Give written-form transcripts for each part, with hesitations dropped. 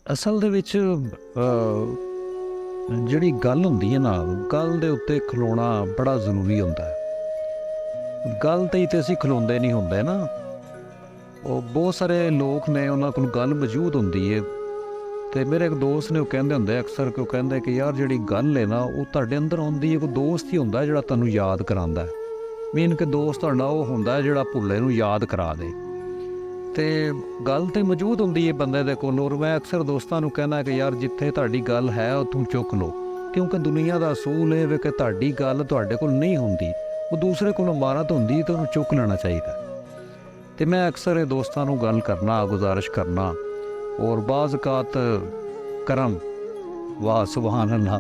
ਅਸਲ ਦੇ ਵਿੱਚ ਜਿਹੜੀ ਗੱਲ ਹੁੰਦੀ ਹੈ ਨਾ, ਗੱਲ ਦੇ ਉੱਤੇ ਖਲੋਣਾ ਬੜਾ ਜ਼ਰੂਰੀ ਹੁੰਦਾ ਹੈ। ਗੱਲ 'ਤੇ ਹੀ ਤਾਂ ਅਸੀਂ ਖਲੋਂਦੇ ਨਹੀਂ ਹੁੰਦੇ ਨਾ। ਉਹ ਬਹੁਤ ਸਾਰੇ ਲੋਕ ਨੇ, ਉਹਨਾਂ ਕੋਲ ਗੱਲ ਮੌਜੂਦ ਹੁੰਦੀ ਹੈ, ਅਤੇ ਮੇਰੇ ਇੱਕ ਦੋਸਤ ਨੇ ਉਹ ਕਹਿੰਦੇ ਹੁੰਦੇ ਅਕਸਰ ਕਿ ਉਹ ਕਹਿੰਦੇ ਕਿ ਯਾਰ ਜਿਹੜੀ ਗੱਲ ਹੈ ਨਾ ਉਹ ਤੁਹਾਡੇ ਅੰਦਰ ਆਉਂਦੀ ਹੈ। ਕੋਈ ਦੋਸਤ ਹੀ ਹੁੰਦਾ ਜਿਹੜਾ ਤੁਹਾਨੂੰ ਯਾਦ ਕਰਾਉਂਦਾ। ਮੀਨ ਕਿ ਦੋਸਤ ਤੁਹਾਡਾ ਉਹ ਹੁੰਦਾ ਜਿਹੜਾ ਭੁੱਲੇ ਨੂੰ ਯਾਦ ਕਰਾ ਦੇ। ਅਤੇ ਗੱਲ ਤਾਂ ਮੌਜੂਦ ਹੁੰਦੀ ਹੈ ਬੰਦੇ ਦੇ ਕੋਲ। ਔਰ ਮੈਂ ਅਕਸਰ ਦੋਸਤਾਂ ਨੂੰ ਕਹਿੰਦਾ ਕਿ ਯਾਰ ਜਿੱਥੇ ਤੁਹਾਡੀ ਗੱਲ ਹੈ ਉੱਥੋਂ ਚੁੱਕ ਲਓ, ਕਿਉਂਕਿ ਦੁਨੀਆ ਦਾ ਅਸੂਲ ਇਹ ਵੇ ਕਿ ਤੁਹਾਡੀ ਗੱਲ ਤੁਹਾਡੇ ਕੋਲ ਨਹੀਂ ਹੁੰਦੀ, ਉਹ ਦੂਸਰੇ ਕੋਲੋਂ ਇਮਾਰਤ ਹੁੰਦੀ ਤਾਂ ਉਹਨੂੰ ਚੁੱਕ ਲੈਣਾ ਚਾਹੀਦਾ। ਅਤੇ ਮੈਂ ਅਕਸਰ ਇਹ ਦੋਸਤਾਂ ਨੂੰ ਗੱਲ ਕਰਨਾ, ਗੁਜ਼ਾਰਿਸ਼ ਕਰਨਾ। ਔਰ ਬਾਜ਼ ਔਕਾਤ ਕਰਮ, ਵਾਹ ਸੁਬਹਾਨ ਅੱਲਾਹ,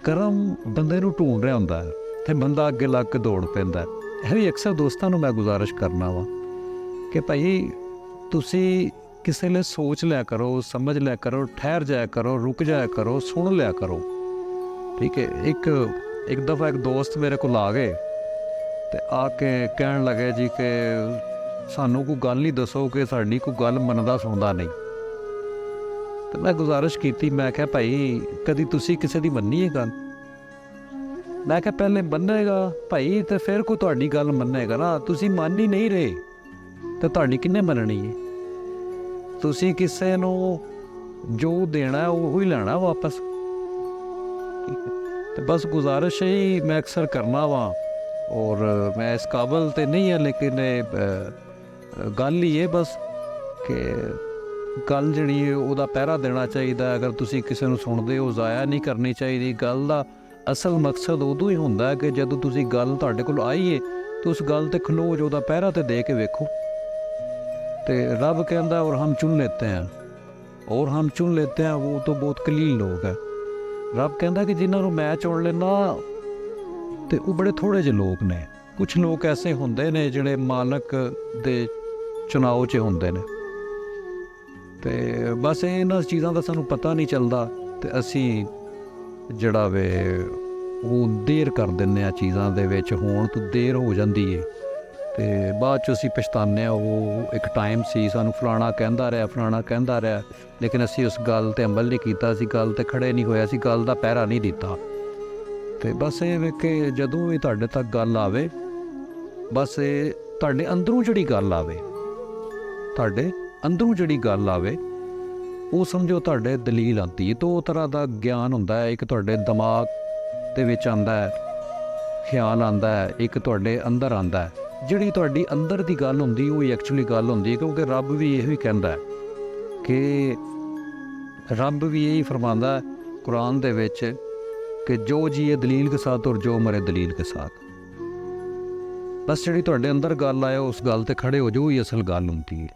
ਕਰਮ ਬੰਦੇ ਨੂੰ ਢੂੰਡ ਰਿਹਾ ਹੁੰਦਾ ਹੈ ਅਤੇ ਬੰਦਾ ਅੱਗੇ ਲੱਗ ਕੇ ਦੌੜ ਪੈਂਦਾ। ਇਹ ਵੀ ਅਕਸਰ ਦੋਸਤਾਂ ਨੂੰ ਮੈਂ ਗੁਜ਼ਾਰਿਸ਼ ਕਰਨਾ ਵਾ ਕਿ ਭਾਈ ਤੁਸੀਂ ਕਿਸੇ ਲਈ ਸੋਚ ਲਿਆ ਕਰੋ, ਸਮਝ ਲਿਆ ਕਰੋ, ਠਹਿਰ ਜਾਇਆ ਕਰੋ, ਰੁਕ ਜਾਇਆ ਕਰੋ, ਸੁਣ ਲਿਆ ਕਰੋ। ਠੀਕ ਹੈ। ਇੱਕ ਦਫਾ ਇੱਕ ਦੋਸਤ ਮੇਰੇ ਕੋਲ ਆ ਗਏ ਅਤੇ ਆ ਕੇ ਕਹਿਣ ਲੱਗੇ ਜੀ ਕਿ ਸਾਨੂੰ ਕੋਈ ਗੱਲ ਹੀ ਦੱਸੋ ਕਿ ਸਾਡੀ ਕੋਈ ਗੱਲ ਮੰਨਦਾ ਸੁਣਦਾ ਨਹੀਂ। ਅਤੇ ਮੈਂ ਗੁਜ਼ਾਰਿਸ਼ ਕੀਤੀ, ਮੈਂ ਕਿਹਾ ਭਾਈ ਕਦੀ ਤੁਸੀਂ ਕਿਸੇ ਦੀ ਮੰਨੀ ਹੈ ਗੱਲ? ਮੈਂ ਕਿਹਾ ਪਹਿਲੇ ਮੰਨੇਗਾ ਭਾਈ ਅਤੇ ਫਿਰ ਕੋਈ ਤੁਹਾਡੀ ਗੱਲ ਮੰਨੇਗਾ ਨਾ। ਤੁਸੀਂ ਮੰਨ ਹੀ ਨਹੀਂ ਰਹੇ ਅਤੇ ਤੁਹਾਡੀ ਕਿਹਨੇ ਮੰਨਣੀ ਹੈ? ਤੁਸੀਂ ਕਿਸੇ ਨੂੰ ਜੋ ਦੇਣਾ ਉਹ ਹੀ ਲੈਣਾ ਵਾਪਸ। ਠੀਕ ਹੈ। ਅਤੇ ਬਸ ਗੁਜ਼ਾਰਿਸ਼ ਹੀ ਮੈਂ ਅਕਸਰ ਕਰਨਾ ਵਾ। ਔਰ ਮੈਂ ਇਸ ਕਾਬਲ ਤਾਂ ਨਹੀਂ ਹੈ, ਲੇਕਿਨ ਗੱਲ ਹੀ ਹੈ ਬਸ ਕਿ ਗੱਲ ਜਿਹੜੀ ਉਹਦਾ ਪਹਿਰਾ ਦੇਣਾ ਚਾਹੀਦਾ। ਅਗਰ ਤੁਸੀਂ ਕਿਸੇ ਨੂੰ ਸੁਣਦੇ ਹੋ, ਜ਼ਾਇਆ ਨਹੀਂ ਕਰਨੀ ਚਾਹੀਦੀ। ਗੱਲ ਦਾ ਅਸਲ ਮਕਸਦ ਉਦੋਂ ਹੀ ਹੁੰਦਾ ਕਿ ਜਦੋਂ ਤੁਸੀਂ ਗੱਲ ਤੁਹਾਡੇ ਕੋਲ ਆਈਏ ਤਾਂ ਉਸ ਗੱਲ 'ਤੇ ਖਲੋ ਜੋ, ਉਹਦਾ ਪਹਿਰਾ 'ਤੇ ਦੇ ਕੇ ਵੇਖੋ। तो रब कहता और हम चुन लेते हैं, और हम चुन लेते हैं वो तो बहुत कलील लोग है। रब कहता कि जिन्होंने मैं चुन लेना तो वो बड़े थोड़े जे लोग ने। कुछ लोग ऐसे होंदे ने जिहड़े मालक दे चुनाव च होंदे ने। तो बस इन्हां चीज़ां दा सानूं पता नहीं चलदा ते असीं जिहड़ा वे वो देर कर दिंदे आ चीज़ां दे विच। होण तो देर हो जांदी है ਤੇ ਬਾਅਦ 'ਚ ਅਸੀਂ ਪਛਤਾਉਂਦੇ ਹਾਂ। ਉਹ ਇੱਕ ਟਾਈਮ ਸੀ, ਸਾਨੂੰ ਫਲਾਣਾ ਕਹਿੰਦਾ ਰਿਹਾ, ਲੇਕਿਨ ਅਸੀਂ ਉਸ ਗੱਲ 'ਤੇ ਅਮਲ ਨਹੀਂ ਕੀਤਾ, ਅਸੀਂ ਗੱਲ 'ਤੇ ਖੜ੍ਹੇ ਨਹੀਂ ਹੋਏ, ਅਸੀਂ ਗੱਲ ਦਾ ਪਹਿਰਾ ਨਹੀਂ ਦਿੱਤਾ। ਅਤੇ ਬਸ ਇਹ ਵੇ ਕਿ ਜਦੋਂ ਵੀ ਤੁਹਾਡੇ ਤੱਕ ਗੱਲ ਆਵੇ, ਬਸ ਇਹ ਤੁਹਾਡੇ ਅੰਦਰੋਂ ਜਿਹੜੀ ਗੱਲ ਆਵੇ, ਉਹ ਸਮਝੋ ਤੁਹਾਡੇ ਦਲੀਲ ਆਉਂਦੀ ਹੈ। ਦੋ ਤਰ੍ਹਾਂ ਦਾ ਗਿਆਨ ਹੁੰਦਾ ਹੈ। ਇੱਕ ਤੁਹਾਡੇ ਦਿਮਾਗ ਦੇ ਵਿੱਚ ਆਉਂਦਾ ਹੈ, ਖਿਆਲ ਆਉਂਦਾ ਹੈ, ਇੱਕ ਤੁਹਾਡੇ ਅੰਦਰ ਆਉਂਦਾ ਹੈ। ਜਿਹੜੀ ਤੁਹਾਡੀ ਅੰਦਰ ਦੀ ਗੱਲ ਹੁੰਦੀ ਉਹ ਹੀ ਐਕਚੁਅਲੀ ਗੱਲ ਹੁੰਦੀ ਹੈ, ਕਿਉਂਕਿ ਰੱਬ ਵੀ ਇਹੋ ਹੀ ਕਹਿੰਦਾ ਹੈ ਕਿ ਰੱਬ ਵੀ ਇਹੀ ਫਰਮਾਉਂਦਾ ਕੁਰਾਨ ਦੇ ਵਿੱਚ ਕਿ ਜੋ ਜੀਏ ਦਲੀਲ ਕੇ ਸਾਥ ਔਰ ਜੋ ਮਰੇ ਦਲੀਲ ਕੇ ਸਾਥ। ਬਸ ਜਿਹੜੀ ਤੁਹਾਡੇ ਅੰਦਰ ਗੱਲ ਆਏ ਉਸ ਗੱਲ 'ਤੇ ਖੜ੍ਹੇ ਹੋ ਜਾਓ, ਹੀ ਅਸਲ ਗੱਲ ਹੁੰਦੀ ਹੈ।